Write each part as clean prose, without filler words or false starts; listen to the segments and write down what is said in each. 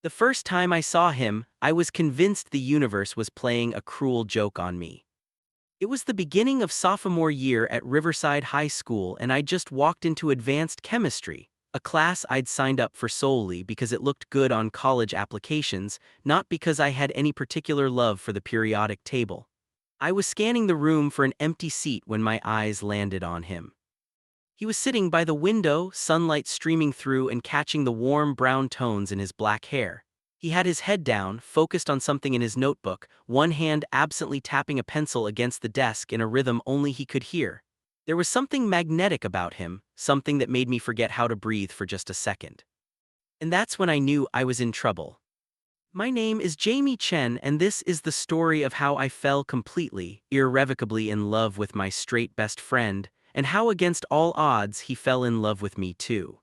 The first time I saw him, I was convinced the universe was playing a cruel joke on me. It was the beginning of sophomore year at Riverside High School, and I just walked into advanced chemistry, a class I'd signed up for solely because it looked good on college applications, not because I had any particular love for the periodic table. I was scanning the room for an empty seat when my eyes landed on him. He was sitting by the window, sunlight streaming through and catching the warm brown tones in his black hair. He had his head down, focused on something in his notebook, one hand absently tapping a pencil against the desk in a rhythm only he could hear. There was something magnetic about him, something that made me forget how to breathe for just a second. And that's when I knew I was in trouble. My name is Jamie Chen, and this is the story of how I fell completely, irrevocably in love with my straight best friend, and how against all odds he fell in love with me too.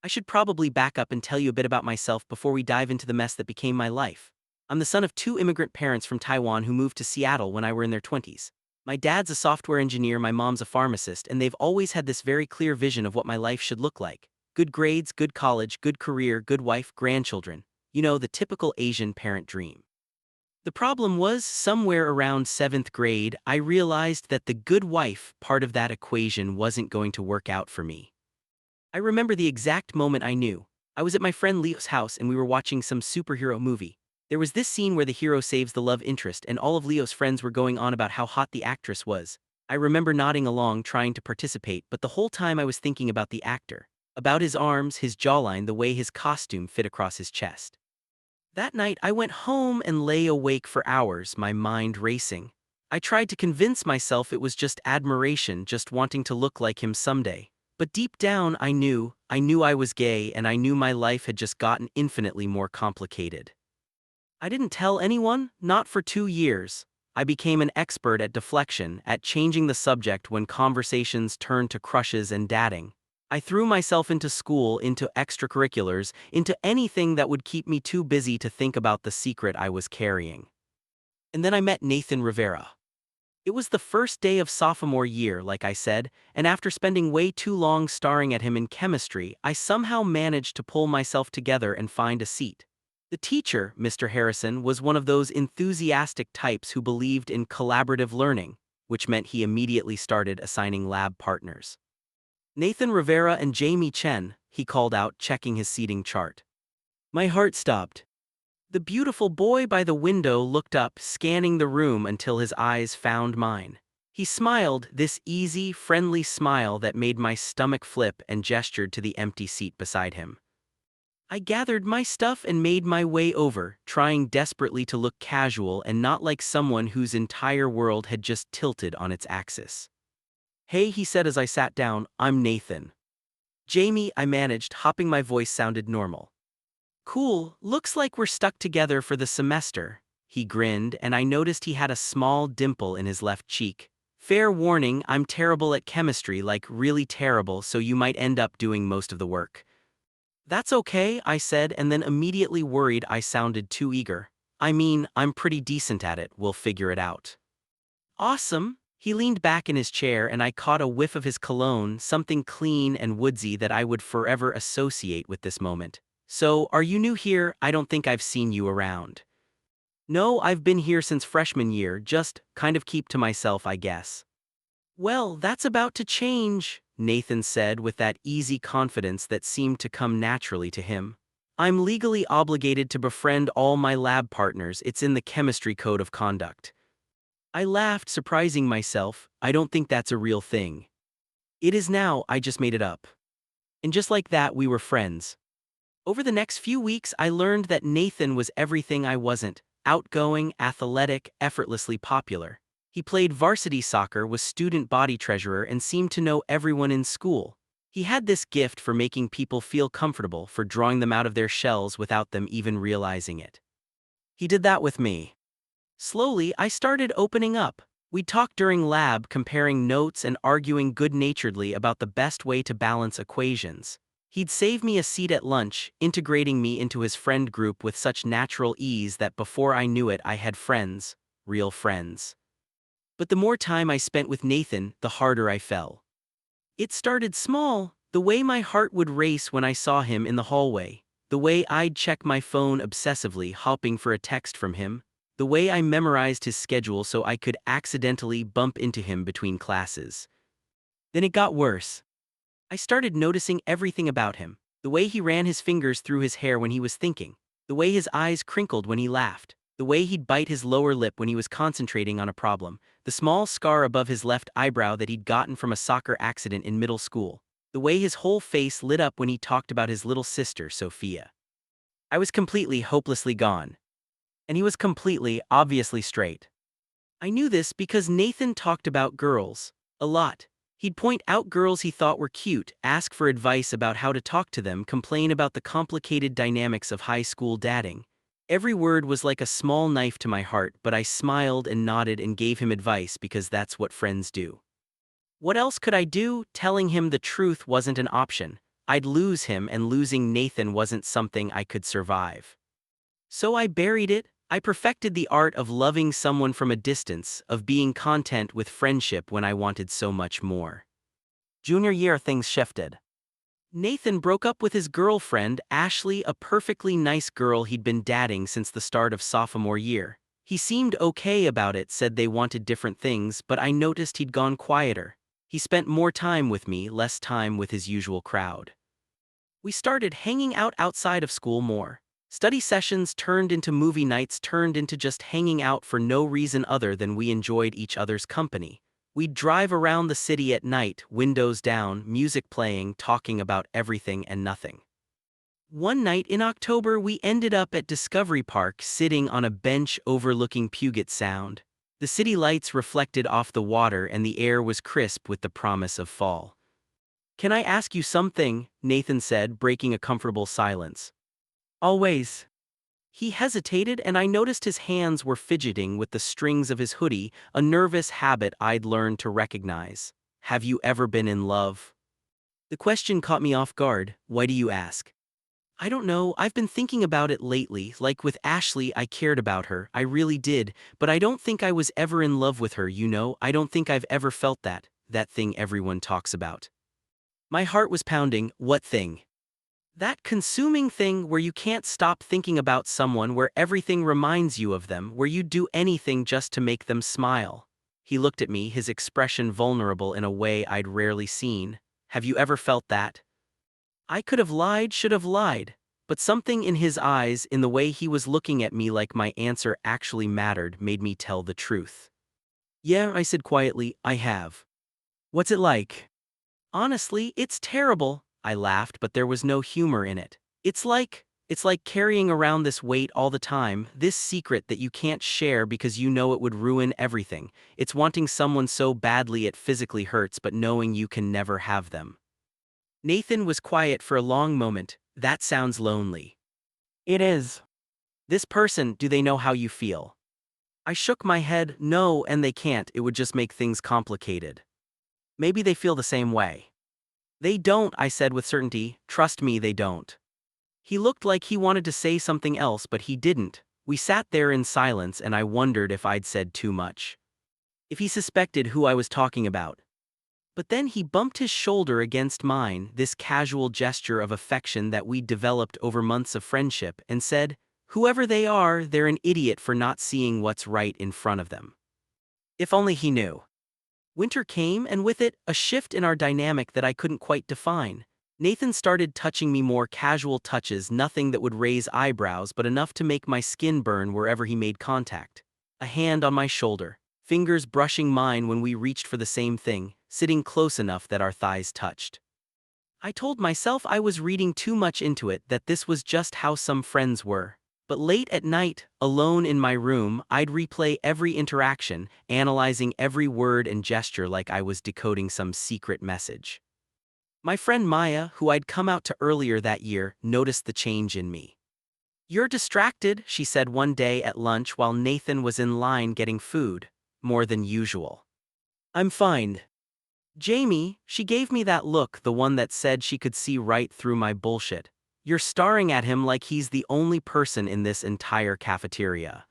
I should probably back up and tell you a bit about myself before we dive into the mess that became my life. I'm the son of two immigrant parents from Taiwan who moved to Seattle when I were in their 20s. My dad's a software engineer, my mom's a pharmacist, and they've always had this very clear vision of what my life should look like. Good grades, good college, good career, good wife, grandchildren. You know, the typical Asian parent dream. The problem was, somewhere around 7th grade, I realized that the good wife part of that equation wasn't going to work out for me. I remember the exact moment I knew. I was at my friend Leo's house and we were watching some superhero movie. There was this scene where the hero saves the love interest and all of Leo's friends were going on about how hot the actress was. I remember nodding along trying to participate, but the whole time I was thinking about the actor. About his arms, his jawline, the way his costume fit across his chest. That night I went home and lay awake for hours, my mind racing. I tried to convince myself it was just admiration, just wanting to look like him someday. But deep down I knew I was gay, and I knew my life had just gotten infinitely more complicated. I didn't tell anyone, not for 2 years. I became an expert at deflection, at changing the subject when conversations turned to crushes and dating. I threw myself into school, into extracurriculars, into anything that would keep me too busy to think about the secret I was carrying. And then I met Nathan Rivera. It was the first day of sophomore year, like I said, and after spending way too long staring at him in chemistry, I somehow managed to pull myself together and find a seat. The teacher, Mr. Harrison, was one of those enthusiastic types who believed in collaborative learning, which meant he immediately started assigning lab partners. Nathan Rivera and Jamie Chen, he called out, checking his seating chart. My heart stopped. The beautiful boy by the window looked up, scanning the room until his eyes found mine. He smiled, this easy, friendly smile that made my stomach flip, and gestured to the empty seat beside him. I gathered my stuff and made my way over, trying desperately to look casual and not like someone whose entire world had just tilted on its axis. Hey, he said as I sat down, I'm Nathan. Jamie, I managed, hoping my voice sounded normal. Cool, looks like we're stuck together for the semester. He grinned, and I noticed he had a small dimple in his left cheek. Fair warning, I'm terrible at chemistry, like really terrible, so you might end up doing most of the work. That's okay, I said, and then immediately worried I sounded too eager. I mean, I'm pretty decent at it, we'll figure it out. Awesome. He leaned back in his chair and I caught a whiff of his cologne, something clean and woodsy that I would forever associate with this moment. So, are you new here? I don't think I've seen you around. No, I've been here since freshman year, just kind of keep to myself, I guess. Well, that's about to change, Nathan said with that easy confidence that seemed to come naturally to him. I'm legally obligated to befriend all my lab partners, it's in the chemistry code of conduct. I laughed, surprising myself. I don't think that's a real thing. It is now, I just made it up. And just like that, we were friends. Over the next few weeks, I learned that Nathan was everything I wasn't: outgoing, athletic, effortlessly popular. He played varsity soccer, was student body treasurer, and seemed to know everyone in school. He had this gift for making people feel comfortable, for drawing them out of their shells without them even realizing it. He did that with me. Slowly, I started opening up. We'd talk during lab, comparing notes and arguing good-naturedly about the best way to balance equations. He'd save me a seat at lunch, integrating me into his friend group with such natural ease that before I knew it I had friends, real friends. But the more time I spent with Nathan, the harder I fell. It started small, the way my heart would race when I saw him in the hallway. The way I'd check my phone obsessively, hoping for a text from him. The way I memorized his schedule so I could accidentally bump into him between classes. Then it got worse. I started noticing everything about him. The way he ran his fingers through his hair when he was thinking. The way his eyes crinkled when he laughed. The way he'd bite his lower lip when he was concentrating on a problem. The small scar above his left eyebrow that he'd gotten from a soccer accident in middle school. The way his whole face lit up when he talked about his little sister, Sophia. I was completely, hopelessly gone. And he was completely, obviously straight. I knew this because Nathan talked about girls. A lot. He'd point out girls he thought were cute, ask for advice about how to talk to them, complain about the complicated dynamics of high school dating. Every word was like a small knife to my heart, but I smiled and nodded and gave him advice because that's what friends do. What else could I do? Telling him the truth wasn't an option. I'd lose him, and losing Nathan wasn't something I could survive. So I buried it. I perfected the art of loving someone from a distance, of being content with friendship when I wanted so much more. Junior year, things shifted. Nathan broke up with his girlfriend, Ashley, a perfectly nice girl he'd been dating since the start of sophomore year. He seemed okay about it, said they wanted different things, but I noticed he'd gone quieter. He spent more time with me, less time with his usual crowd. We started hanging out outside of school more. Study sessions turned into movie nights, turned into just hanging out for no reason other than we enjoyed each other's company. We'd drive around the city at night, windows down, music playing, talking about everything and nothing. One night in October, we ended up at Discovery Park, sitting on a bench overlooking Puget Sound. The city lights reflected off the water and the air was crisp with the promise of fall. "Can I ask you something?" Nathan said, breaking a comfortable silence. "Always." He hesitated, and I noticed his hands were fidgeting with the strings of his hoodie, a nervous habit I'd learned to recognize. "Have you ever been in love?" The question caught me off guard. "Why do you ask?" "I don't know, I've been thinking about it lately. Like with Ashley, I cared about her, I really did, but I don't think I was ever in love with her, you know. I don't think I've ever felt that thing everyone talks about." My heart was pounding. What thing? That consuming thing where you can't stop thinking about someone, where everything reminds you of them, where you'd do anything just to make them smile. He looked at me, his expression vulnerable in a way I'd rarely seen. "Have you ever felt that?" I could have lied, should have lied. But something in his eyes, in the way he was looking at me like my answer actually mattered, made me tell the truth. "Yeah," I said quietly, "I have." "What's it like?" "Honestly, it's terrible." I laughed, but there was no humor in it. It's like carrying around this weight all the time, this secret that you can't share because you know it would ruin everything. It's wanting someone so badly it physically hurts, but knowing you can never have them." Nathan was quiet for a long moment. "That sounds lonely." "It is." "This person, do they know how you feel?" I shook my head. "No, and they can't. It would just make things complicated." "Maybe they feel the same way." "They don't," I said with certainty. "Trust me, they don't." He looked like he wanted to say something else, but he didn't. We sat there in silence, and I wondered if I'd said too much. If he suspected who I was talking about. But then he bumped his shoulder against mine, this casual gesture of affection that we'd developed over months of friendship, and said, "Whoever they are, they're an idiot for not seeing what's right in front of them." If only he knew. Winter came, and with it, a shift in our dynamic that I couldn't quite define. Nathan started touching me, more casual touches, nothing that would raise eyebrows but enough to make my skin burn wherever he made contact. A hand on my shoulder, fingers brushing mine when we reached for the same thing, sitting close enough that our thighs touched. I told myself I was reading too much into it, that this was just how some friends were. But late at night, alone in my room, I'd replay every interaction, analyzing every word and gesture like I was decoding some secret message. My friend Maya, who I'd come out to earlier that year, noticed the change in me. "You're distracted," she said one day at lunch while Nathan was in line getting food, "more than usual." "I'm fine." "Jamie," she gave me that look, the one that said she could see right through my bullshit. "You're staring at him like he's the only person in this entire cafeteria."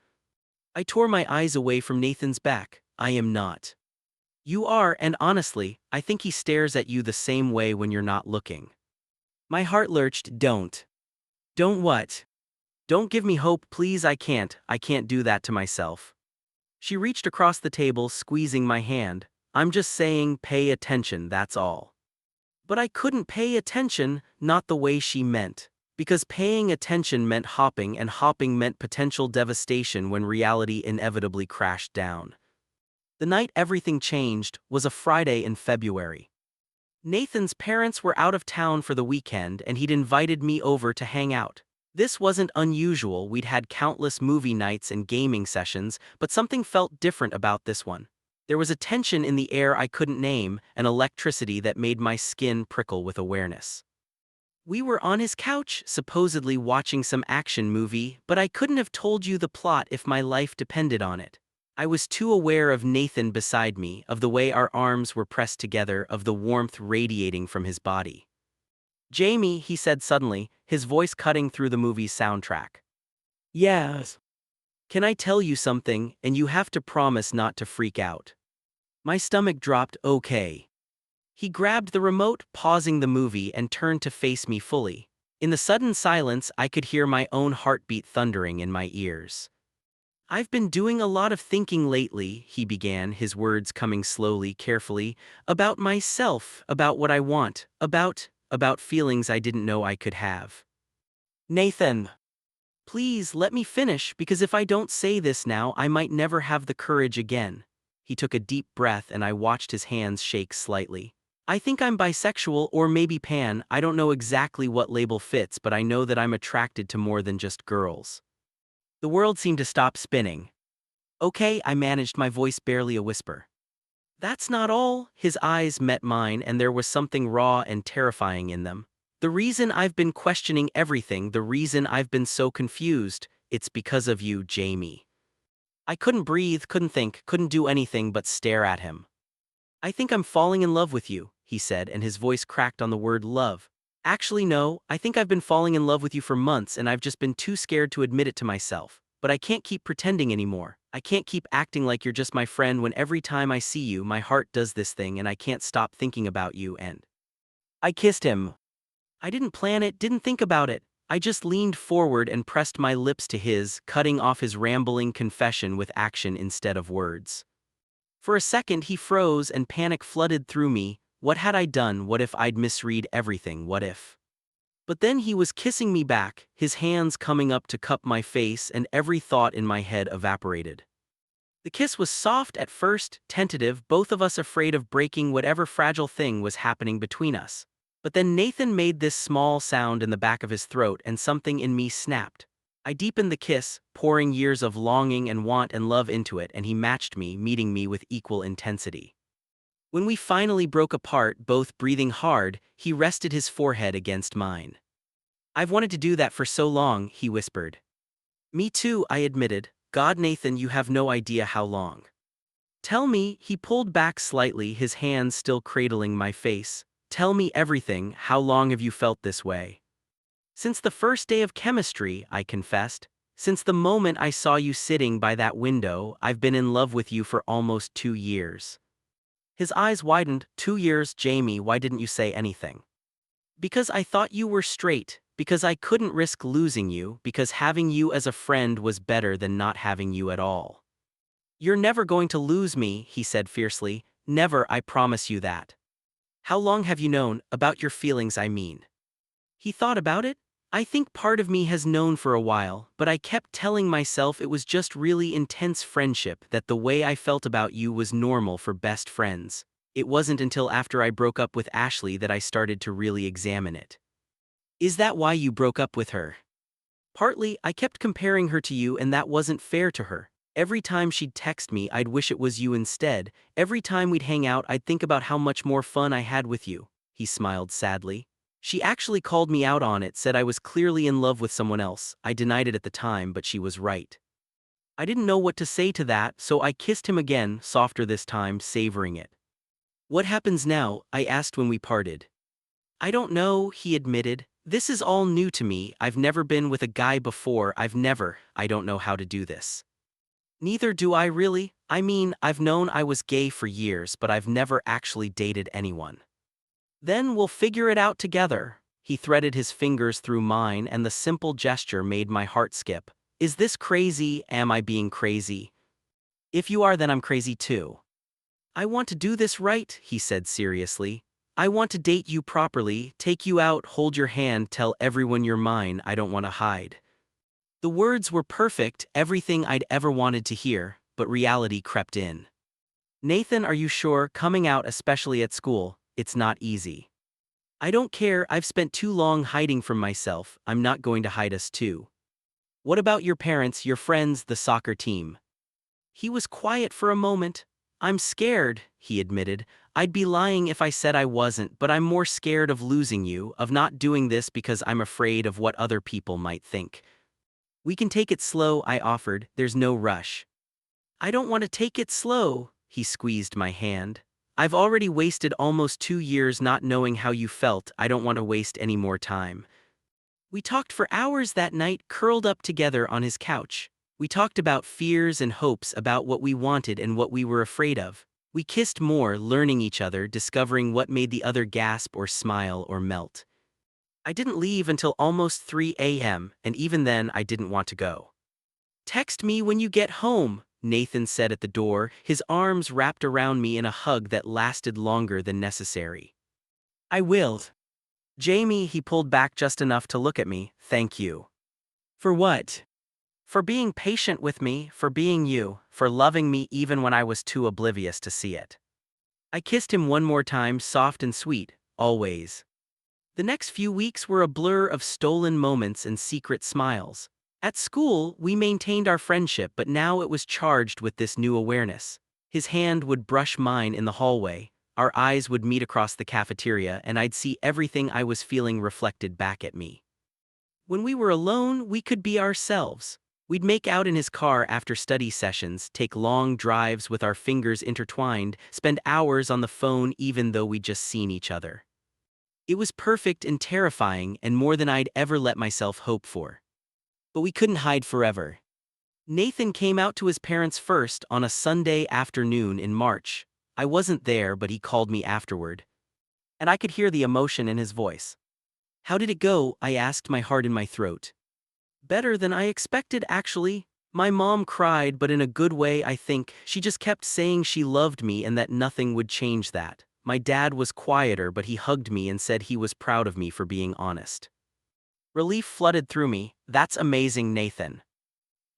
I tore my eyes away from Nathan's back. "I am not." "You are, and honestly, I think he stares at you the same way when you're not looking." My heart lurched. "Don't." Don't what? Don't give me hope, please. I can't do that to myself. She reached across the table, squeezing my hand. I'm just saying, pay attention, that's all. But I couldn't pay attention, not the way she meant. Because paying attention meant hopping, and hopping meant potential devastation when reality inevitably crashed down. The night everything changed was a Friday in February. Nathan's parents were out of town for the weekend and he'd invited me over to hang out. This wasn't unusual, we'd had countless movie nights and gaming sessions, but something felt different about this one. There was a tension in the air I couldn't name, an electricity that made my skin prickle with awareness. We were on his couch, supposedly watching some action movie, but I couldn't have told you the plot if my life depended on it. I was too aware of Nathan beside me, of the way our arms were pressed together, of the warmth radiating from his body. Jamie, he said suddenly, his voice cutting through the movie's soundtrack. Yes. Can I tell you something, and you have to promise not to freak out? My stomach dropped. Okay. He grabbed the remote, pausing the movie, and turned to face me fully. In the sudden silence, I could hear my own heartbeat thundering in my ears. I've been doing a lot of thinking lately, he began, his words coming slowly, carefully, about myself, about what I want, about feelings I didn't know I could have. Nathan, please let me finish, because if I don't say this now, I might never have the courage again. He took a deep breath and I watched his hands shake slightly. I think I'm bisexual or maybe pan, I don't know exactly what label fits, but I know that I'm attracted to more than just girls. The world seemed to stop spinning. Okay, I managed, my voice barely a whisper. That's not all. His eyes met mine and there was something raw and terrifying in them. The reason I've been questioning everything, the reason I've been so confused, it's because of you, Jamie. I couldn't breathe, couldn't think, couldn't do anything but stare at him. I think I'm falling in love with you, he said, and his voice cracked on the word love. Actually, no, I think I've been falling in love with you for months and I've just been too scared to admit it to myself. But I can't keep pretending anymore. I can't keep acting like you're just my friend when every time I see you my heart does this thing and I can't stop thinking about you. And I kissed him. I didn't plan it, didn't think about it. I just leaned forward and pressed my lips to his, cutting off his rambling confession with action instead of words. For a second he froze and panic flooded through me. What had I done? What if I'd misread everything? What if? But then he was kissing me back, his hands coming up to cup my face, and every thought in my head evaporated. The kiss was soft at first, tentative, both of us afraid of breaking whatever fragile thing was happening between us. But then Nathan made this small sound in the back of his throat and something in me snapped. I deepened the kiss, pouring years of longing and want and love into it, and he matched me, meeting me with equal intensity. When we finally broke apart, both breathing hard, he rested his forehead against mine. I've wanted to do that for so long, he whispered. Me too, I admitted. God, Nathan, you have no idea how long. Tell me, he pulled back slightly, his hands still cradling my face. Tell me everything, how long have you felt this way? Since the first day of chemistry, I confessed. Since the moment I saw you sitting by that window, I've been in love with you for almost 2 years. His eyes widened. 2 years, Jamie, why didn't you say anything? Because I thought you were straight, because I couldn't risk losing you, because having you as a friend was better than not having you at all. You're never going to lose me, he said fiercely. Never, I promise you that. How long have you known, about your feelings I mean? He thought about it. I think part of me has known for a while, but I kept telling myself it was just really intense friendship, that the way I felt about you was normal for best friends. It wasn't until after I broke up with Ashley that I started to really examine it. Is that why you broke up with her? Partly, I kept comparing her to you and that wasn't fair to her. Every time she'd text me, I'd wish it was you instead. Every time we'd hang out, I'd think about how much more fun I had with you. He smiled sadly. She actually called me out on it, said I was clearly in love with someone else. I denied it at the time, but she was right. I didn't know what to say to that, so I kissed him again, softer this time, savoring it. What happens now? I asked when we parted. I don't know, he admitted. This is all new to me. I've never been with a guy before. I don't know how to do this. Neither do I really. I mean, I've known I was gay for years, but I've never actually dated anyone. Then we'll figure it out together. He threaded his fingers through mine, and the simple gesture made my heart skip. Is this crazy? Am I being crazy? If you are, then I'm crazy too. I want to do this right, he said seriously. I want to date you properly, take you out, hold your hand, tell everyone you're mine, I don't want to hide. The words were perfect, everything I'd ever wanted to hear, but reality crept in. Nathan, are you sure? Coming out, especially at school, it's not easy. I don't care, I've spent too long hiding from myself, I'm not going to hide us too. What about your parents, your friends, the soccer team? He was quiet for a moment. I'm scared, he admitted. I'd be lying if I said I wasn't, but I'm more scared of losing you, of not doing this because I'm afraid of what other people might think. We can take it slow, I offered, there's no rush. I don't want to take it slow, he squeezed my hand. I've already wasted almost 2 years not knowing how you felt, I don't want to waste any more time. We talked for hours that night, curled up together on his couch. We talked about fears and hopes, about what we wanted and what we were afraid of. We kissed more, learning each other, discovering what made the other gasp or smile or melt. I didn't leave until almost 3 a.m., and even then I didn't want to go. Text me when you get home, Nathan said at the door, his arms wrapped around me in a hug that lasted longer than necessary. I will. Jamie, he pulled back just enough to look at me. Thank you. For what? For being patient with me, for being you, for loving me even when I was too oblivious to see it. I kissed him one more time, soft and sweet, always. The next few weeks were a blur of stolen moments and secret smiles. At school, we maintained our friendship, but now it was charged with this new awareness. His hand would brush mine in the hallway, our eyes would meet across the cafeteria, and I'd see everything I was feeling reflected back at me. When we were alone, we could be ourselves. We'd make out in his car after study sessions, take long drives with our fingers intertwined, spend hours on the phone even though we'd just seen each other. It was perfect and terrifying, and more than I'd ever let myself hope for. But we couldn't hide forever. Nathan came out to his parents first on a Sunday afternoon in March. I wasn't there, but he called me afterward. And I could hear the emotion in his voice. How did it go? I asked, my heart in my throat. Better than I expected, actually. My mom cried, but in a good way, I think. She just kept saying she loved me and that nothing would change that. My dad was quieter, but he hugged me and said he was proud of me for being honest. Relief flooded through me. That's amazing, Nathan.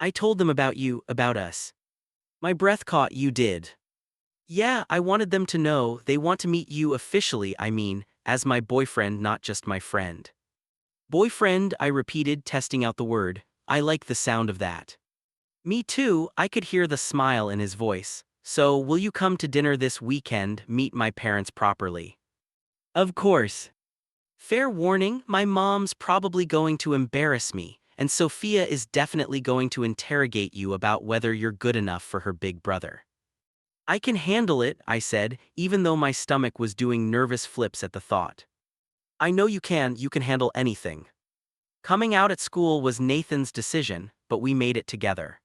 I told them about you, about us. My breath caught. You did. Yeah, I wanted them to know. They want to meet you officially, I mean, as my boyfriend, not just my friend. Boyfriend, I repeated, testing out the word. I like the sound of that. Me too, I could hear the smile in his voice. So, will you come to dinner this weekend, meet my parents properly? Of course. Fair warning, my mom's probably going to embarrass me, and Sophia is definitely going to interrogate you about whether you're good enough for her big brother. I can handle it, I said, even though my stomach was doing nervous flips at the thought. I know you can handle anything. Coming out at school was Nathan's decision, but we made it together.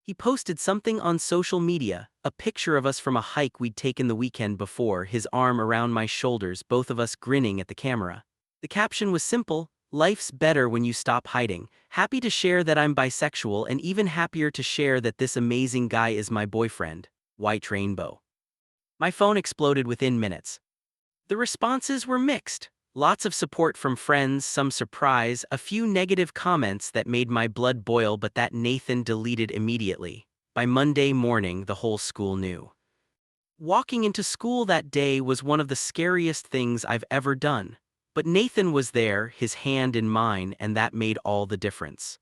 He posted something on social media, a picture of us from a hike we'd taken the weekend before, his arm around my shoulders, both of us grinning at the camera. The caption was simple: life's better when you stop hiding. Happy to share that I'm bisexual, and even happier to share that this amazing guy is my boyfriend. White rainbow. My phone exploded within minutes. The responses were mixed. Lots of support from friends, some surprise, a few negative comments that made my blood boil, but that Nathan deleted immediately. By Monday morning, the whole school knew. Walking into school that day was one of the scariest things I've ever done. But Nathan was there, his hand in mine, and that made all the difference.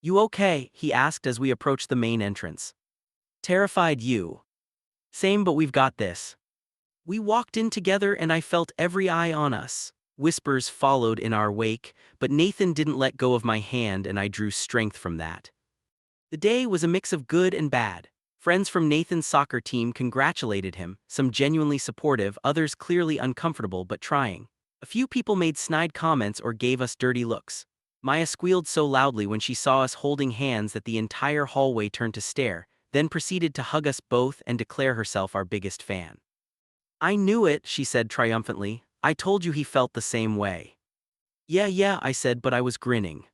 You okay? He asked as we approached the main entrance. Terrified. You? Same, but we've got this. We walked in together and I felt every eye on us. Whispers followed in our wake, but Nathan didn't let go of my hand and I drew strength from that. The day was a mix of good and bad. Friends from Nathan's soccer team congratulated him, some genuinely supportive, others clearly uncomfortable but trying. A few people made snide comments or gave us dirty looks. Maya squealed so loudly when she saw us holding hands that the entire hallway turned to stare, then proceeded to hug us both and declare herself our biggest fan. I knew it, she said triumphantly. I told you he felt the same way. Yeah, I said, but I was grinning.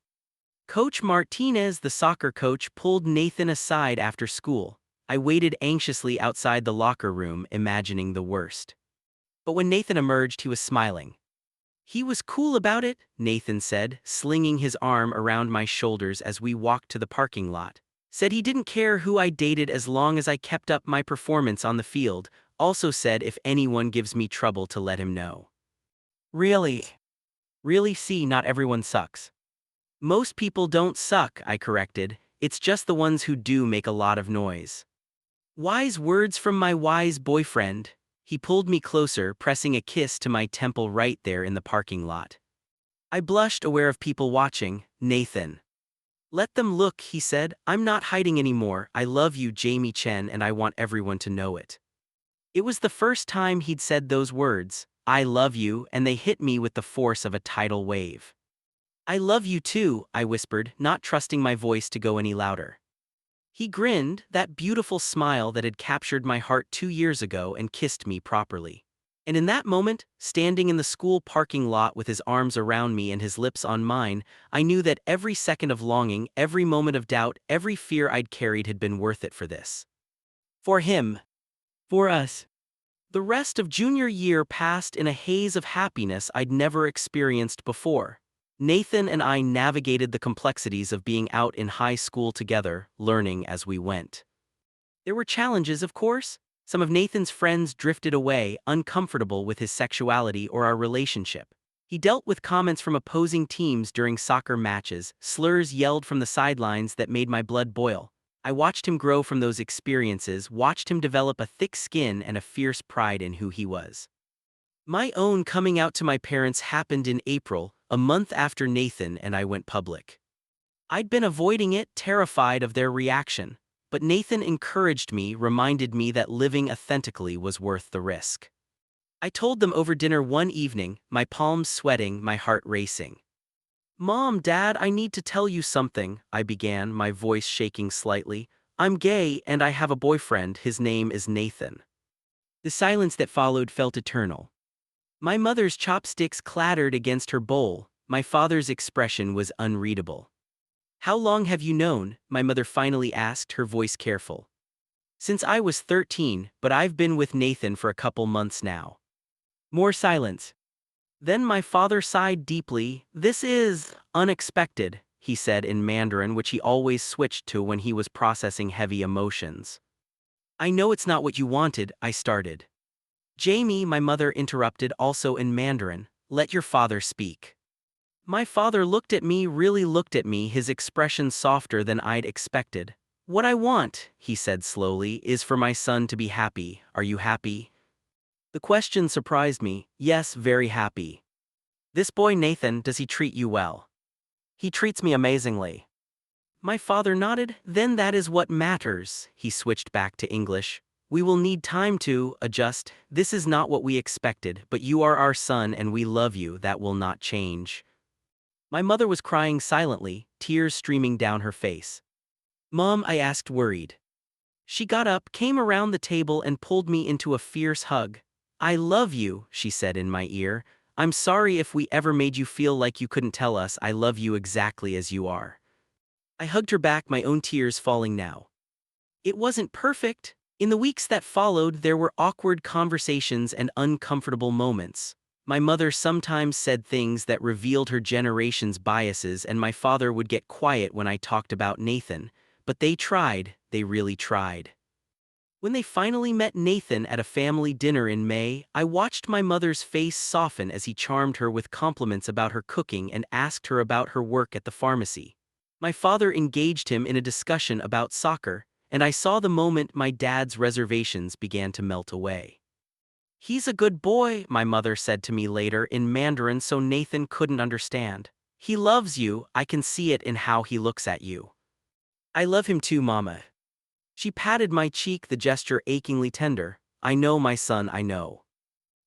Coach Martinez, the soccer coach, pulled Nathan aside after school. I waited anxiously outside the locker room, imagining the worst. But when Nathan emerged, he was smiling. He was cool about it, Nathan said, slinging his arm around my shoulders as we walked to the parking lot. Said he didn't care who I dated as long as I kept up my performance on the field. Also said if anyone gives me trouble to let him know. Really? Really? See, not everyone sucks. Most people don't suck, I corrected. It's just the ones who do make a lot of noise. Wise words from my wise boyfriend. He pulled me closer, pressing a kiss to my temple right there in the parking lot. I blushed, aware of people watching. Nathan. Let them look, he said. I'm not hiding anymore. I love you, Jamie Chen, and I want everyone to know it. It was the first time he'd said those words, I love you, and they hit me with the force of a tidal wave. I love you too, I whispered, not trusting my voice to go any louder. He grinned, that beautiful smile that had captured my heart 2 years ago, and kissed me properly. And in that moment, standing in the school parking lot with his arms around me and his lips on mine, I knew that every second of longing, every moment of doubt, every fear I'd carried had been worth it for this. For him. For us. The rest of junior year passed in a haze of happiness I'd never experienced before. Nathan and I navigated the complexities of being out in high school together, learning as we went. There were challenges, of course. Some of Nathan's friends drifted away, uncomfortable with his sexuality or our relationship. He dealt with comments from opposing teams during soccer matches, slurs yelled from the sidelines that made my blood boil. I watched him grow from those experiences, watched him develop a thick skin and a fierce pride in who he was. My own coming out to my parents happened in April, a month after Nathan and I went public. I'd been avoiding it, terrified of their reaction, but Nathan encouraged me, reminded me that living authentically was worth the risk. I told them over dinner one evening, my palms sweating, my heart racing. Mom, Dad, I need to tell you something, I began, my voice shaking slightly. I'm gay and I have a boyfriend, his name is Nathan. The silence that followed felt eternal. My mother's chopsticks clattered against her bowl, my father's expression was unreadable. How long have you known? My mother finally asked, her voice careful. Since I was 13, but I've been with Nathan for a couple months now. More silence. Then my father sighed deeply. This is unexpected, he said in Mandarin, which he always switched to when he was processing heavy emotions. I know it's not what you wanted, I started. Jamie, my mother interrupted, also in Mandarin, let your father speak. My father looked at me, really looked at me, his expression softer than I'd expected. What I want, he said slowly, is for my son to be happy. Are you happy? The question surprised me. Yes, very happy. This boy Nathan, does he treat you well? He treats me amazingly. My father nodded. Then that is what matters, he switched back to English. We will need time to adjust. This is not what we expected, but you are our son and we love you. That will not change. My mother was crying silently, tears streaming down her face. Mom, I asked, worried. She got up, came around the table and pulled me into a fierce hug. I love you, she said in my ear. I'm sorry if we ever made you feel like you couldn't tell us. I love you exactly as you are. I hugged her back, my own tears falling now. It wasn't perfect. In the weeks that followed, there were awkward conversations and uncomfortable moments. My mother sometimes said things that revealed her generation's biases, and my father would get quiet when I talked about Nathan. But they tried, they really tried. When they finally met Nathan at a family dinner in May, I watched my mother's face soften as he charmed her with compliments about her cooking and asked her about her work at the pharmacy. My father engaged him in a discussion about soccer, and I saw the moment my dad's reservations began to melt away. He's a good boy, my mother said to me later in Mandarin so Nathan couldn't understand. He loves you, I can see it in how he looks at you. I love him too, Mama. She patted my cheek, the gesture achingly tender. I know, my son, I know.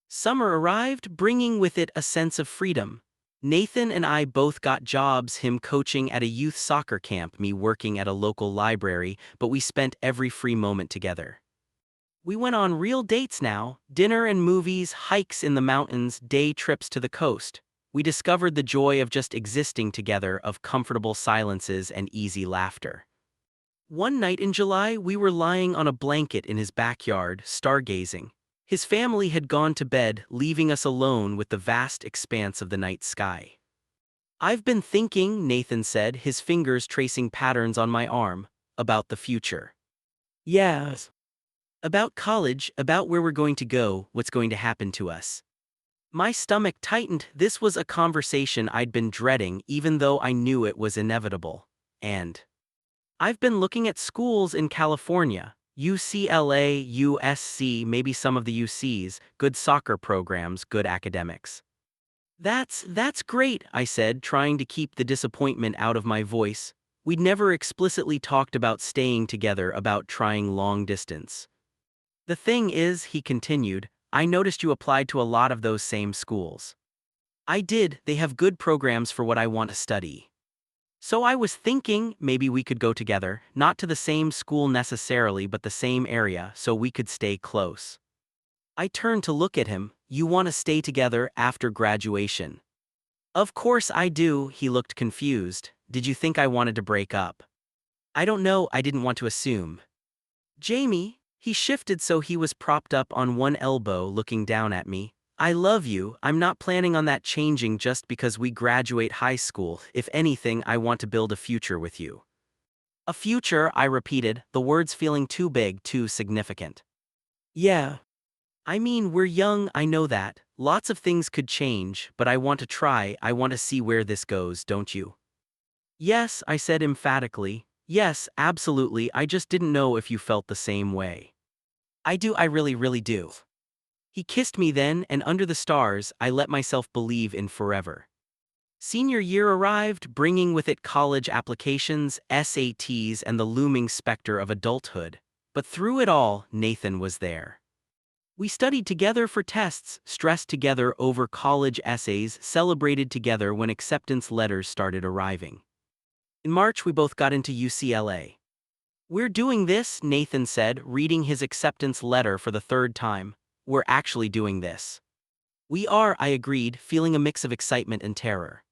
Summer arrived, bringing with it a sense of freedom. Nathan and I both got jobs, him coaching at a youth soccer camp, me working at a local library, but we spent every free moment together. We went on real dates now, dinner and movies, hikes in the mountains, day trips to the coast. We discovered the joy of just existing together, of comfortable silences and easy laughter. One night in July, we were lying on a blanket in his backyard, stargazing. His family had gone to bed, leaving us alone with the vast expanse of the night sky. "I've been thinking," Nathan said, his fingers tracing patterns on my arm, "about the future." "Yes." "About college, about where we're going to go, what's going to happen to us." My stomach tightened. This was a conversation I'd been dreading, even though I knew it was inevitable. And "I've been looking at schools in California. UCLA, USC, maybe some of the UCs, good soccer programs, good academics." That's great," I said, trying to keep the disappointment out of my voice. We'd never explicitly talked about staying together, about trying long distance. "The thing is," he continued, "I noticed you applied to a lot of those same schools." "I did, they have good programs for what I want to study. So I was thinking maybe we could go together, not to the same school necessarily, but the same area, so we could stay close." I turned to look at him. "You want to stay together after graduation?" "Of course I do," he looked confused. "Did you think I wanted to break up?" "I don't know, I didn't want to assume." "Jamie," he shifted so he was propped up on one elbow looking down at me. "I love you, I'm not planning on that changing just because we graduate high school. If anything, I want to build a future with you." "A future," I repeated, the words feeling too big, too significant. "Yeah. I mean, we're young, I know that. Lots of things could change, but I want to try, I want to see where this goes, don't you?" "Yes," I said emphatically. "Yes, absolutely, I just didn't know if you felt the same way." "I do, I really, really do." He kissed me then, and under the stars, I let myself believe in forever. Senior year arrived, bringing with it college applications, SATs, and the looming specter of adulthood. But through it all, Nathan was there. We studied together for tests, stressed together over college essays, celebrated together when acceptance letters started arriving. In March, we both got into UCLA. "We're doing this," Nathan said, reading his acceptance letter for the third time. "We're actually doing this." "We are," I agreed, feeling a mix of excitement and terror.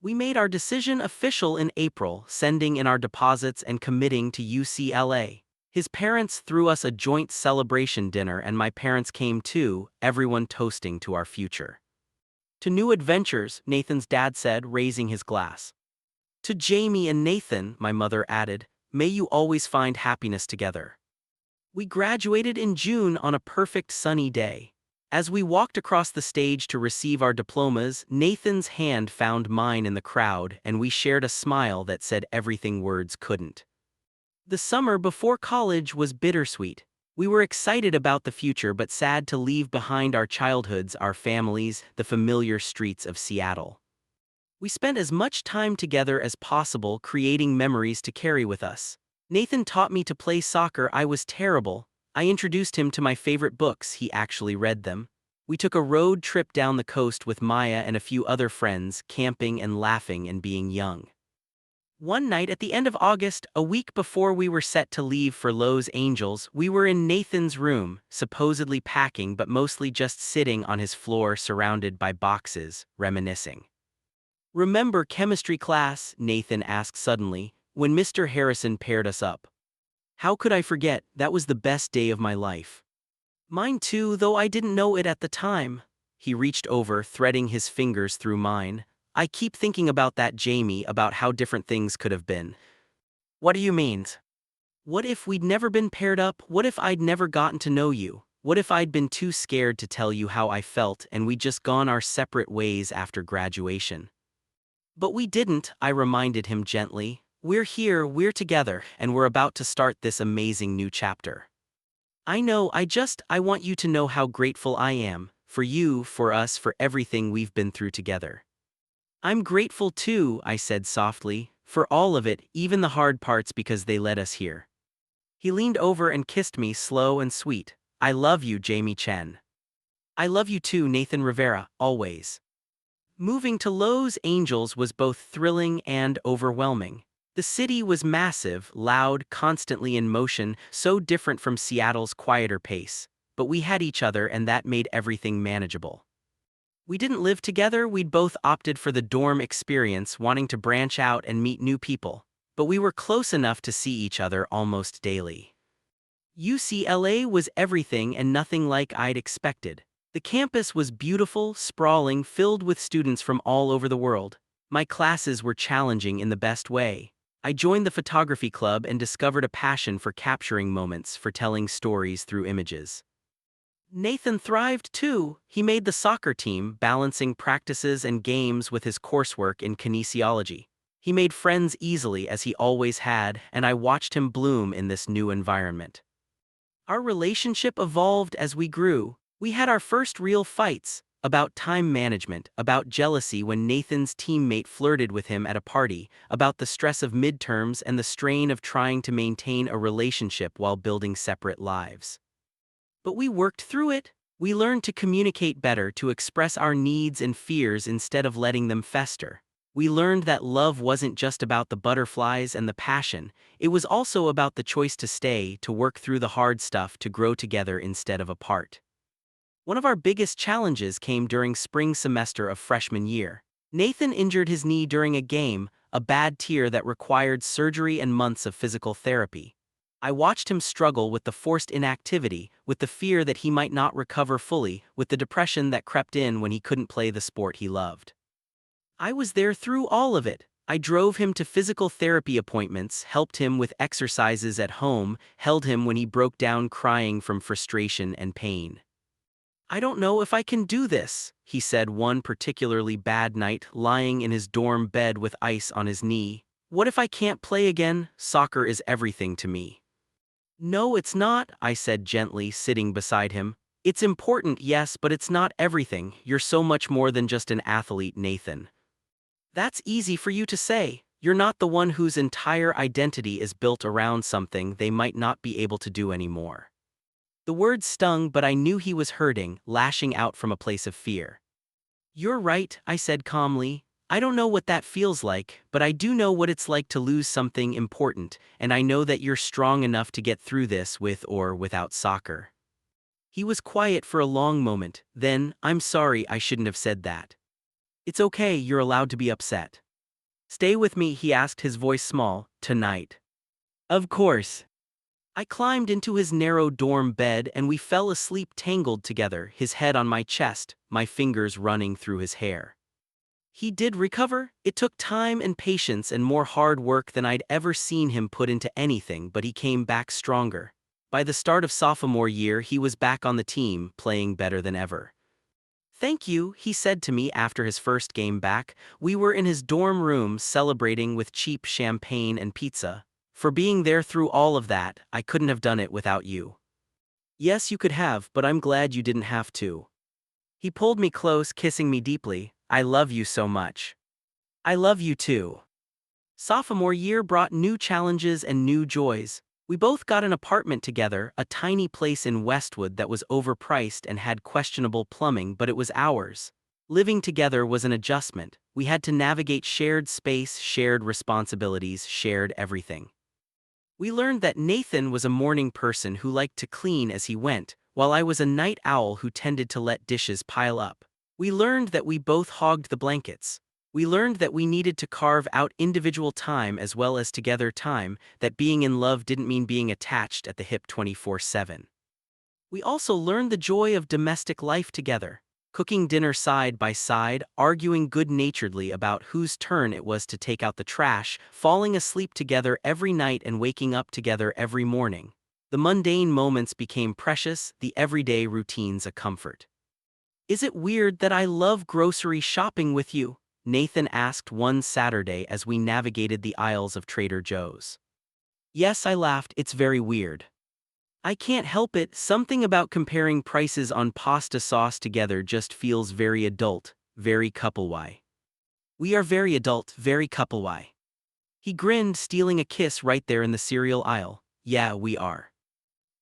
We made our decision official in April, sending in our deposits and committing to UCLA. His parents threw us a joint celebration dinner, and my parents came too, everyone toasting to our future. "To new adventures," Nathan's dad said, raising his glass. "To Jamie and Nathan," my mother added, "may you always find happiness together." We graduated in June on a perfect sunny day. As we walked across the stage to receive our diplomas, Nathan's hand found mine in the crowd, and we shared a smile that said everything words couldn't. The summer before college was bittersweet. We were excited about the future but sad to leave behind our childhoods, our families, the familiar streets of Seattle. We spent as much time together as possible, creating memories to carry with us. Nathan taught me to play soccer. I was terrible. I introduced him to my favorite books. He actually read them. We took a road trip down the coast with Maya and a few other friends, camping and laughing and being young. One night at the end of August, a week before we were set to leave for Los Angeles, we were in Nathan's room, supposedly packing but mostly just sitting on his floor surrounded by boxes, reminiscing. "Remember chemistry class?" Nathan asked suddenly, "when Mr. Harrison paired us up?" "How could I forget? That was the best day of my life." "Mine too, though I didn't know it at the time." He reached over, threading his fingers through mine. "I keep thinking about that, Jamie, about how different things could have been." "What do you mean?" "What if we'd never been paired up? What if I'd never gotten to know you? What if I'd been too scared to tell you how I felt and we'd just gone our separate ways after graduation?" "But we didn't," I reminded him gently. "We're here, we're together, and we're about to start this amazing new chapter. I know, I want you to know how grateful I am, for you, for us, for everything we've been through together." "I'm grateful too," I said softly, "for all of it, even the hard parts, because they led us here." He leaned over and kissed me, slow and sweet. "I love you, Jamie Chen." "I love you too, Nathan Rivera, always." Moving to Los Angeles was both thrilling and overwhelming. The city was massive, loud, constantly in motion, so different from Seattle's quieter pace. But we had each other, and that made everything manageable. We didn't live together, we'd both opted for the dorm experience, wanting to branch out and meet new people. But we were close enough to see each other almost daily. UCLA was everything and nothing like I'd expected. The campus was beautiful, sprawling, filled with students from all over the world. My classes were challenging in the best way. I joined the photography club and discovered a passion for capturing moments, for telling stories through images. Nathan thrived too. He made the soccer team, balancing practices and games with his coursework in kinesiology. He made friends easily, as he always had, and I watched him bloom in this new environment. Our relationship evolved as we grew. We had our first real fights, about time management, about jealousy when Nathan's teammate flirted with him at a party, about the stress of midterms and the strain of trying to maintain a relationship while building separate lives. But we worked through it. We learned to communicate better, to express our needs and fears instead of letting them fester. We learned that love wasn't just about the butterflies and the passion, it was also about the choice to stay, to work through the hard stuff, to grow together instead of apart. One of our biggest challenges came during spring semester of freshman year. Nathan injured his knee during a game, a bad tear that required surgery and months of physical therapy. I watched him struggle with the forced inactivity, with the fear that he might not recover fully, with the depression that crept in when he couldn't play the sport he loved. I was there through all of it. I drove him to physical therapy appointments, helped him with exercises at home, held him when he broke down crying from frustration and pain. "I don't know if I can do this," he said one particularly bad night, lying in his dorm bed with ice on his knee. "What if I can't play again? Soccer is everything to me." "No, it's not," I said gently, sitting beside him. "It's important, yes, but it's not everything. You're so much more than just an athlete, Nathan." "That's easy for you to say. You're not the one whose entire identity is built around something they might not be able to do anymore." The words stung, but I knew he was hurting, lashing out from a place of fear. "You're right," I said calmly. "I don't know what that feels like, but I do know what it's like to lose something important, and I know that you're strong enough to get through this with or without soccer." He was quiet for a long moment, then, "I'm sorry, I shouldn't have said that." "It's okay, you're allowed to be upset." "Stay with me," he asked, his voice small, "tonight." "Of course." I climbed into his narrow dorm bed and we fell asleep tangled together, his head on my chest, my fingers running through his hair. He did recover. It took time and patience and more hard work than I'd ever seen him put into anything, but he came back stronger. By the start of sophomore year, he was back on the team, playing better than ever. "Thank you," he said to me after his first game back. We were in his dorm room celebrating with cheap champagne and pizza. "For being there through all of that, I couldn't have done it without you." "Yes, you could have, but I'm glad you didn't have to." He pulled me close, kissing me deeply. "I love you so much." "I love you too." Sophomore year brought new challenges and new joys. We both got an apartment together, a tiny place in Westwood that was overpriced and had questionable plumbing, but it was ours. Living together was an adjustment. We had to navigate shared space, shared responsibilities, shared everything. We learned that Nathan was a morning person who liked to clean as he went, while I was a night owl who tended to let dishes pile up. We learned that we both hogged the blankets. We learned that we needed to carve out individual time as well as together time, that being in love didn't mean being attached at the hip 24/7. We also learned the joy of domestic life together. Cooking dinner side by side, arguing good-naturedly about whose turn it was to take out the trash, falling asleep together every night and waking up together every morning. The mundane moments became precious, the everyday routines a comfort. "Is it weird that I love grocery shopping with you?" Nathan asked one Saturday as we navigated the aisles of Trader Joe's. "Yes," I laughed, "it's very weird. I can't help it, something about comparing prices on pasta sauce together just feels very adult, very couple-y." "We are very adult, very couple-y." He grinned, stealing a kiss right there in the cereal aisle. "Yeah, we are."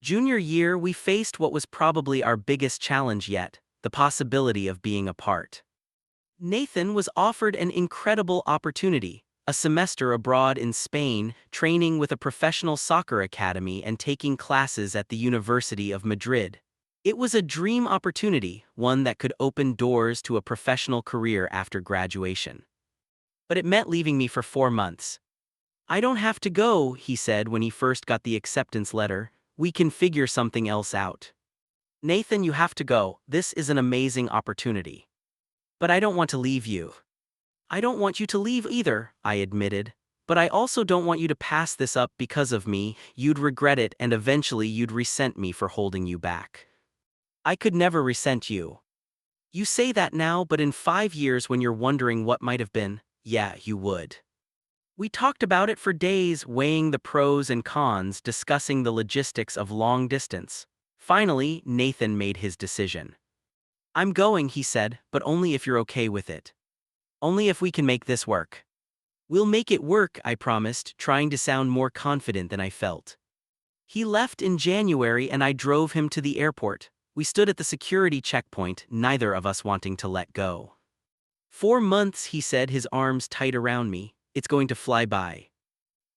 Junior year, we faced what was probably our biggest challenge yet, the possibility of being apart. Nathan was offered an incredible opportunity. A semester abroad in Spain, training with a professional soccer academy and taking classes at the University of Madrid. It was a dream opportunity, one that could open doors to a professional career after graduation. But it meant leaving me for 4 months. "I don't have to go," he said when he first got the acceptance letter. "We can figure something else out." "Nathan, you have to go. This is an amazing opportunity." "But I don't want to leave you." "I don't want you to leave either," I admitted. "But I also don't want you to pass this up because of me. You'd regret it and eventually you'd resent me for holding you back." "I could never resent you." "You say that now, but in 5 years when you're wondering what might have been, yeah, you would." We talked about it for days, weighing the pros and cons, discussing the logistics of long distance. Finally, Nathan made his decision. "I'm going," he said, "but only if you're okay with it. Only if we can make this work." "We'll make it work," I promised, trying to sound more confident than I felt. He left in January and I drove him to the airport. We stood at the security checkpoint, neither of us wanting to let go. "4 months," he said, his arms tight around me. "It's going to fly by.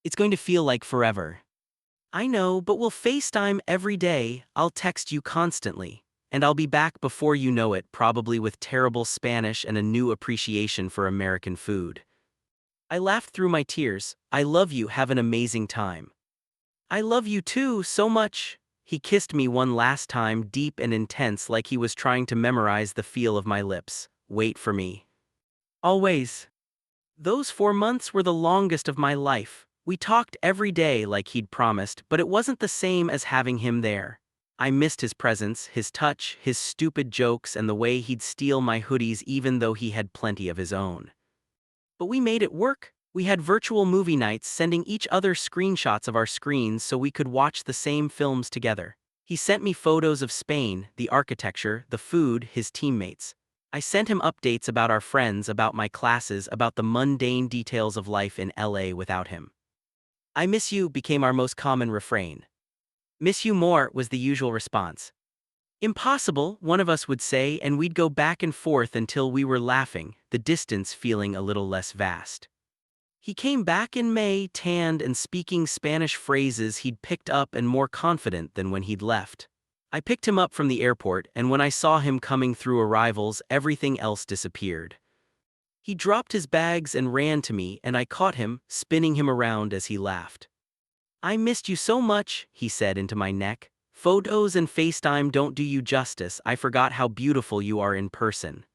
It's going to feel like forever." "I know, but we'll FaceTime every day. I'll text you constantly. And I'll be back before you know it, probably with terrible Spanish and a new appreciation for American food." I laughed through my tears. "I love you, have an amazing time." "I love you too, so much." He kissed me one last time, deep and intense, like he was trying to memorize the feel of my lips. "Wait for me. Always." Those 4 months were the longest of my life. We talked every day like he'd promised, but it wasn't the same as having him there. I missed his presence, his touch, his stupid jokes, and the way he'd steal my hoodies even though he had plenty of his own. But we made it work. We had virtual movie nights, sending each other screenshots of our screens so we could watch the same films together. He sent me photos of Spain, the architecture, the food, his teammates. I sent him updates about our friends, about my classes, about the mundane details of life in LA without him. "I miss you" became our most common refrain. "Miss you more" was the usual response. "Impossible," one of us would say, and we'd go back and forth until we were laughing, the distance feeling a little less vast. He came back in May, tanned and speaking Spanish phrases he'd picked up and more confident than when he'd left. I picked him up from the airport, and when I saw him coming through arrivals, everything else disappeared. He dropped his bags and ran to me, and I caught him, spinning him around as he laughed. "I missed you so much," he said into my neck. "Photos and FaceTime don't do you justice. I forgot how beautiful you are in person."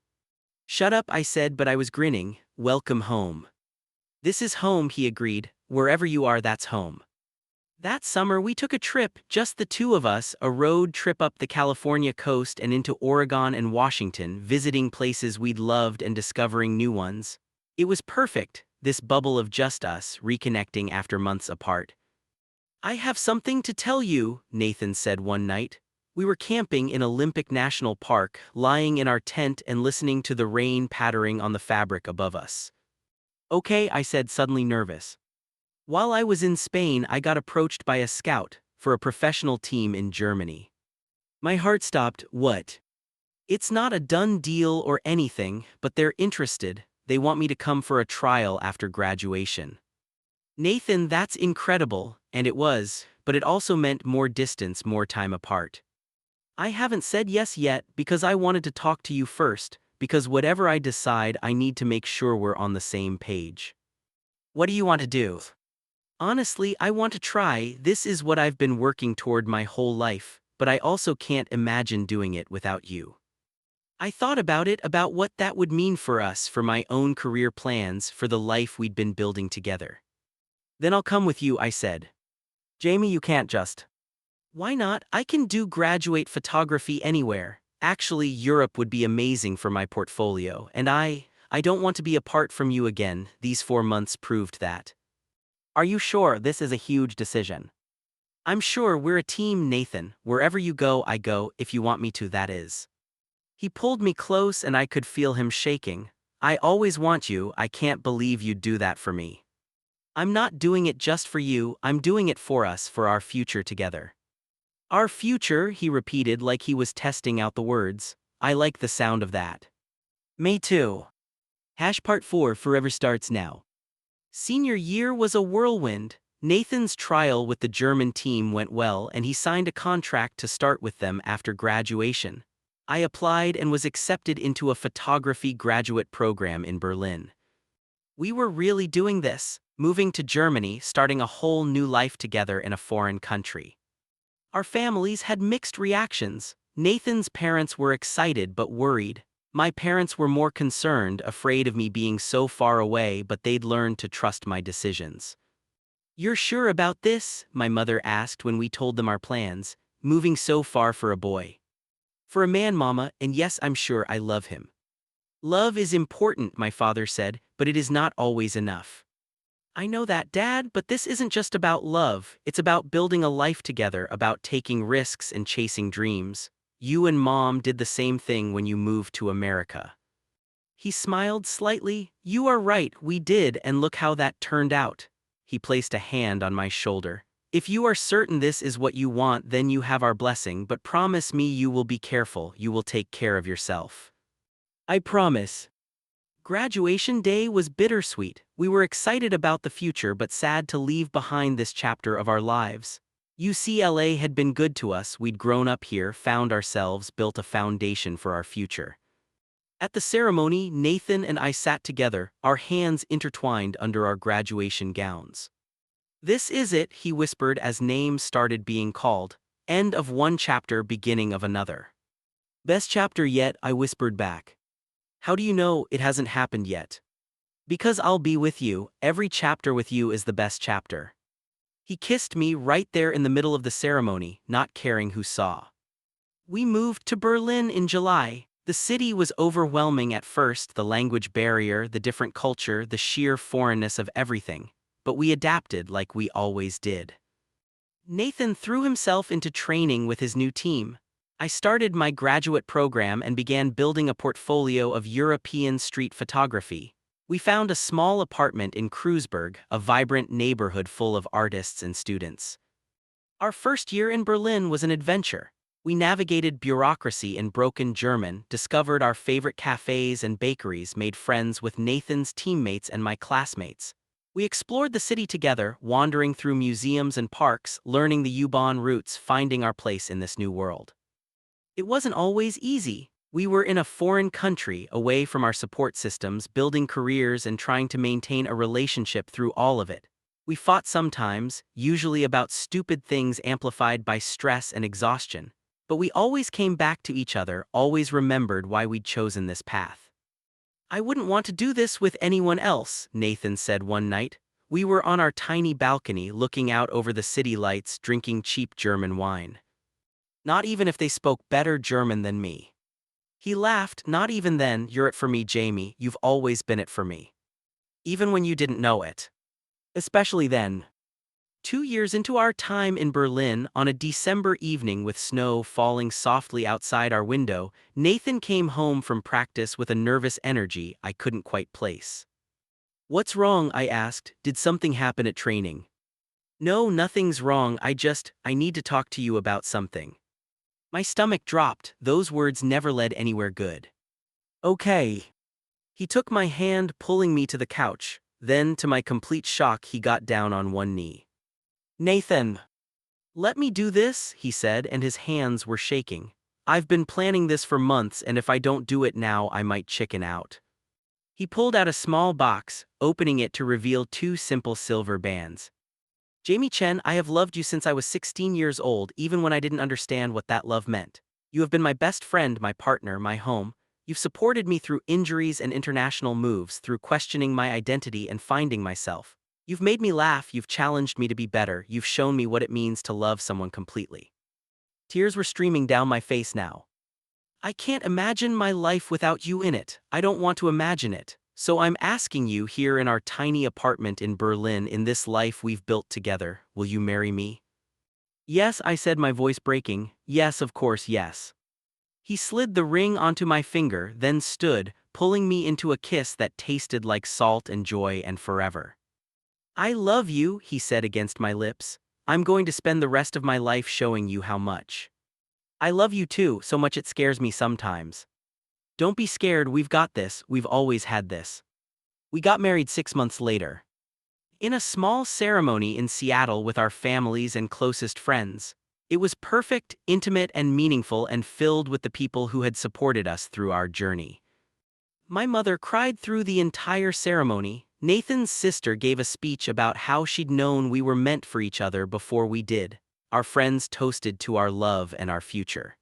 "Shut up," I said, but I was grinning. "Welcome home." "This is home," he agreed. "Wherever you are, that's home." That summer we took a trip, just the two of us, a road trip up the California coast and into Oregon and Washington, visiting places we'd loved and discovering new ones. It was perfect, this bubble of just us, reconnecting after months apart. "I have something to tell you," Nathan said one night. We were camping in Olympic National Park, lying in our tent and listening to the rain pattering on the fabric above us. "Okay," I said, suddenly nervous. "While I was in Spain, I got approached by a scout for a professional team in Germany." My heart stopped. "What?" "It's not a done deal or anything, but they're interested. They want me to come for a trial after graduation." "Nathan, that's incredible," and it was, but it also meant more distance, more time apart. "I haven't said yes yet because I wanted to talk to you first, because whatever I decide, I need to make sure we're on the same page." "What do you want to do?" "Honestly, I want to try. This is what I've been working toward my whole life, but I also can't imagine doing it without you." I thought about it, about what that would mean for us, for my own career plans, for the life we'd been building together. "Then I'll come with you," I said. "Jamie, you can't just." "Why not? I can do graduate photography anywhere. Actually, Europe would be amazing for my portfolio, and I don't want to be apart from you again." These 4 months proved that. "Are you sure this is a huge decision?" "I'm sure. We're a team, Nathan. Wherever you go, I go, if you want me to, that is." He pulled me close and I could feel him shaking. "I always want you. I can't believe you'd do that for me." "I'm not doing it just for you, I'm doing it for us, for our future together." "Our future," he repeated like he was testing out the words. I like the sound of that. Me too. Part 4 forever starts now. Senior year was a whirlwind. Nathan's trial with the German team went well and he signed a contract to start with them after graduation. I applied and was accepted into a photography graduate program in Berlin. We were really doing this, moving to Germany, starting a whole new life together in a foreign country. Our families had mixed reactions. Nathan's parents were excited but worried. My parents were more concerned, afraid of me being so far away, but they'd learned to trust my decisions. "You're sure about this?" my mother asked when we told them our plans, moving so far for a boy. "For a man, Mama, and yes, I'm sure I love him." "Love is important," my father said, "but it is not always enough." "I know that, Dad, but this isn't just about love, it's about building a life together, about taking risks and chasing dreams. You and Mom did the same thing when you moved to America." He smiled slightly. "You are right, we did, and look how that turned out." He placed a hand on my shoulder. "If you are certain this is what you want, then you have our blessing, but promise me you will be careful, you will take care of yourself." "I promise." Graduation day was bittersweet. We were excited about the future but sad to leave behind this chapter of our lives. UCLA had been good to us, we'd grown up here, found ourselves, built a foundation for our future. At the ceremony, Nathan and I sat together, our hands intertwined under our graduation gowns. "This is it," he whispered as names started being called. "End of one chapter, beginning of another." "Best chapter yet," I whispered back. "How do you know it hasn't happened yet?" "Because I'll be with you, every chapter with you is the best chapter." He kissed me right there in the middle of the ceremony, not caring who saw. We moved to Berlin in July. The city was overwhelming at first, the language barrier, the different culture, the sheer foreignness of everything. But we adapted like we always did. Nathan threw himself into training with his new team. I started my graduate program and began building a portfolio of European street photography. We found a small apartment in Kreuzberg, a vibrant neighborhood full of artists and students. Our first year in Berlin was an adventure. We navigated bureaucracy in broken German, discovered our favorite cafes and bakeries, made friends with Nathan's teammates and my classmates. We explored the city together, wandering through museums and parks, learning the U-Bahn routes, finding our place in this new world. It wasn't always easy. We were in a foreign country, away from our support systems, building careers and trying to maintain a relationship through all of it. We fought sometimes, usually about stupid things amplified by stress and exhaustion. But we always came back to each other, always remembered why we'd chosen this path. "I wouldn't want to do this with anyone else," Nathan said one night. We were on our tiny balcony, looking out over the city lights, drinking cheap German wine. "Not even if they spoke better German than me." He laughed. "Not even then, you're it for me, Jamie, you've always been it for me. Even when you didn't know it. Especially then." 2 years into our time in Berlin, on a December evening with snow falling softly outside our window, Nathan came home from practice with a nervous energy I couldn't quite place. "What's wrong?" I asked. "Did something happen at training?" "No, nothing's wrong, I need to talk to you about something." My stomach dropped. Those words never led anywhere good. "Okay." He took my hand, pulling me to the couch. Then, to my complete shock, he got down on one knee. "Nathan, let me do this," he said, and his hands were shaking. "I've been planning this for months, and if I don't do it now, I might chicken out." He pulled out a small box, opening it to reveal two simple silver bands. "Jamie Chen, I have loved you since I was 16 years old, even when I didn't understand what that love meant. You have been my best friend, my partner, my home. You've supported me through injuries and international moves, through questioning my identity and finding myself. You've made me laugh, you've challenged me to be better, you've shown me what it means to love someone completely." Tears were streaming down my face now. "I can't imagine my life without you in it. I don't want to imagine it. So I'm asking you, here in our tiny apartment in Berlin, in this life we've built together, will you marry me?" "Yes," I said, my voice breaking. "Yes, of course, yes." He slid the ring onto my finger, then stood, pulling me into a kiss that tasted like salt and joy and forever. "I love you," he said against my lips. "I'm going to spend the rest of my life showing you how much. I love you too, so much it scares me sometimes." "Don't be scared, we've got this, we've always had this." We got married 6 months later. In a small ceremony in Seattle with our families and closest friends. It was perfect, intimate, and meaningful and filled with the people who had supported us through our journey. My mother cried through the entire ceremony. Nathan's sister gave a speech about how she'd known we were meant for each other before we did. Our friends toasted to our love and our future.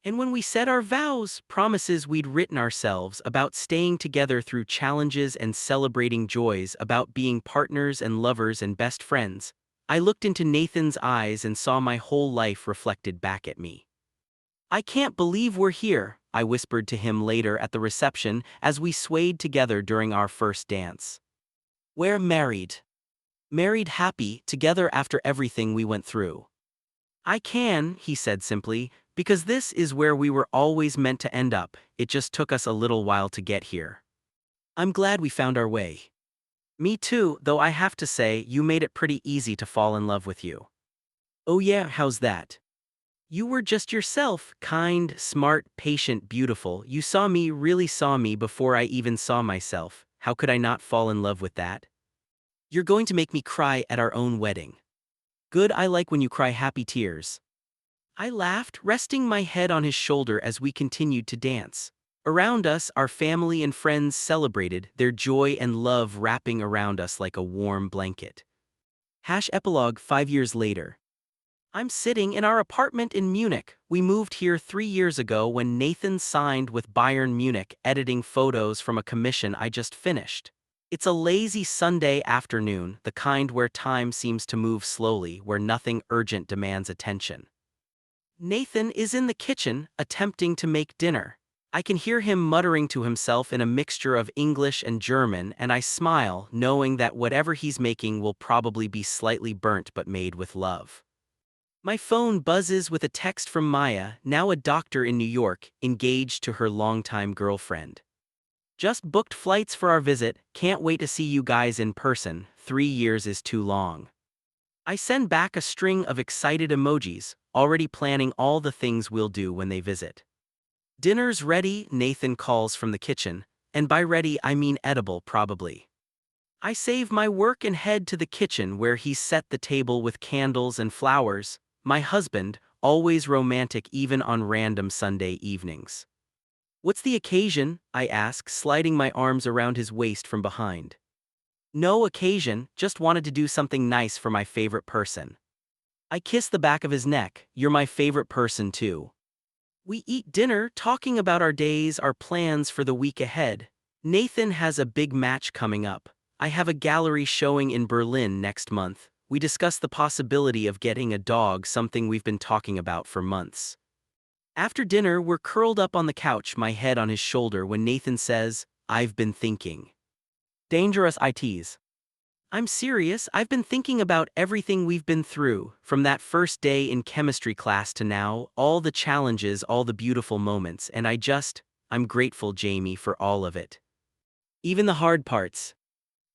And when we said our vows, promises we'd written ourselves about staying together through challenges and celebrating joys, about being partners and lovers and best friends, I looked into Nathan's eyes and saw my whole life reflected back at me. "I can't believe we're here," I whispered to him later at the reception as we swayed together during our first dance. "We're married. Married happy, together after everything we went through." "I can," he said simply, "because this is where we were always meant to end up. It just took us a little while to get here. I'm glad we found our way." "Me too, though I have to say, you made it pretty easy to fall in love with you." "Oh yeah, how's that?" "You were just yourself, kind, smart, patient, beautiful. You saw me, really saw me before I even saw myself. How could I not fall in love with that?" "You're going to make me cry at our own wedding." "Good, I like when you cry happy tears." I laughed, resting my head on his shoulder as we continued to dance. Around us, our family and friends celebrated, their joy and love wrapping around us like a warm blanket. Epilogue 5 years later. I'm sitting in our apartment in Munich. We moved here 3 years ago when Nathan signed with Bayern Munich, editing photos from a commission I just finished. It's a lazy Sunday afternoon, the kind where time seems to move slowly, where nothing urgent demands attention. Nathan is in the kitchen, attempting to make dinner. I can hear him muttering to himself in a mixture of English and German, and I smile, knowing that whatever he's making will probably be slightly burnt but made with love. My phone buzzes with a text from Maya, now a doctor in New York, engaged to her longtime girlfriend. "Just booked flights for our visit, can't wait to see you guys in person, 3 years is too long." I send back a string of excited emojis, already planning all the things we'll do when they visit. "Dinner's ready," Nathan calls from the kitchen, and by ready I mean edible probably. I save my work and head to the kitchen where he's set the table with candles and flowers. My husband, always romantic even on random Sunday evenings. "What's the occasion?" I ask, sliding my arms around his waist from behind. "No occasion, just wanted to do something nice for my favorite person." I kiss the back of his neck. "You're my favorite person too." We eat dinner, talking about our days, our plans for the week ahead. Nathan has a big match coming up. I have a gallery showing in Berlin next month. We discuss the possibility of getting a dog, something we've been talking about for months. After dinner, we're curled up on the couch, my head on his shoulder, when Nathan says, "I've been thinking." Dangerous ITs. I'm serious, I've been thinking about everything we've been through, from that first day in chemistry class to now, all the challenges, all the beautiful moments, and I'm grateful, Jamie, for all of it. Even the hard parts.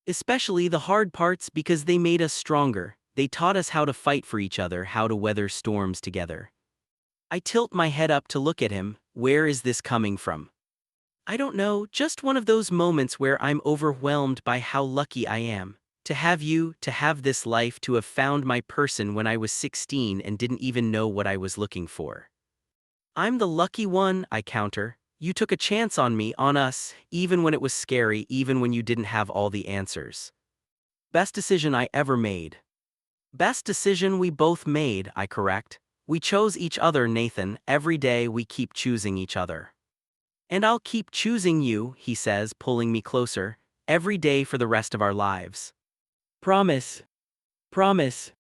Especially the hard parts, because they made us stronger. They taught us how to fight for each other, how to weather storms together. I tilt my head up to look at him. Where is this coming from? I don't know, just one of those moments where I'm overwhelmed by how lucky I am. To have you, to have this life, to have found my person when I was 16 and didn't even know what I was looking for. "I'm the lucky one," I counter. "You took a chance on me, on us, even when it was scary, even when you didn't have all the answers." "Best decision I ever made." "Best decision we both made," I correct. "We chose each other, Nathan. Every day we keep choosing each other." "And I'll keep choosing you," he says, pulling me closer, "every day for the rest of our lives." "Promise. Promise."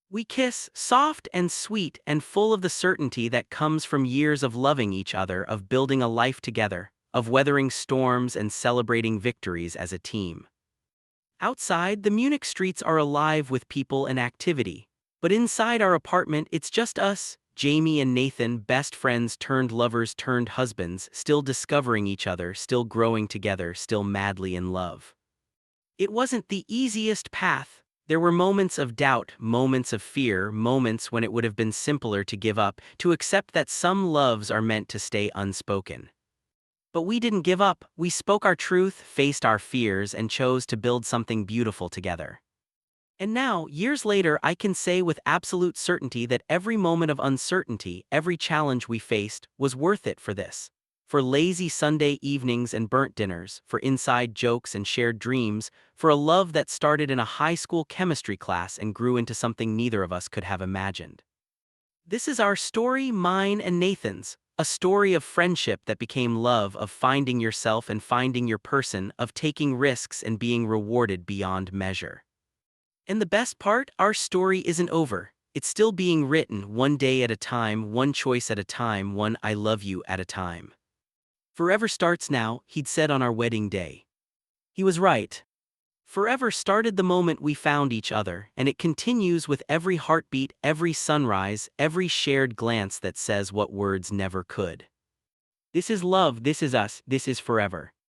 We kiss, soft and sweet and full of the certainty that comes from years of loving each other, of building a life together, of weathering storms and celebrating victories as a team. Outside, the Munich streets are alive with people and activity. But inside our apartment, it's just us, Jamie and Nathan, best friends turned lovers turned husbands, still discovering each other, still growing together, still madly in love. It wasn't the easiest path. There were moments of doubt, moments of fear, moments when it would have been simpler to give up, to accept that some loves are meant to stay unspoken. But we didn't give up. We spoke our truth, faced our fears, and chose to build something beautiful together. And now, years later, I can say with absolute certainty that every moment of uncertainty, every challenge we faced, was worth it for this. For lazy Sunday evenings and burnt dinners, for inside jokes and shared dreams, for a love that started in a high school chemistry class and grew into something neither of us could have imagined. This is our story, mine and Nathan's. A story of friendship that became love, of finding yourself and finding your person, of taking risks and being rewarded beyond measure. And the best part, our story isn't over. It's still being written, one day at a time, one choice at a time, one I love you at a time. Forever starts now, he'd said on our wedding day. He was right. Forever started the moment we found each other, and it continues with every heartbeat, every sunrise, every shared glance that says what words never could. This is love, this is us, this is forever.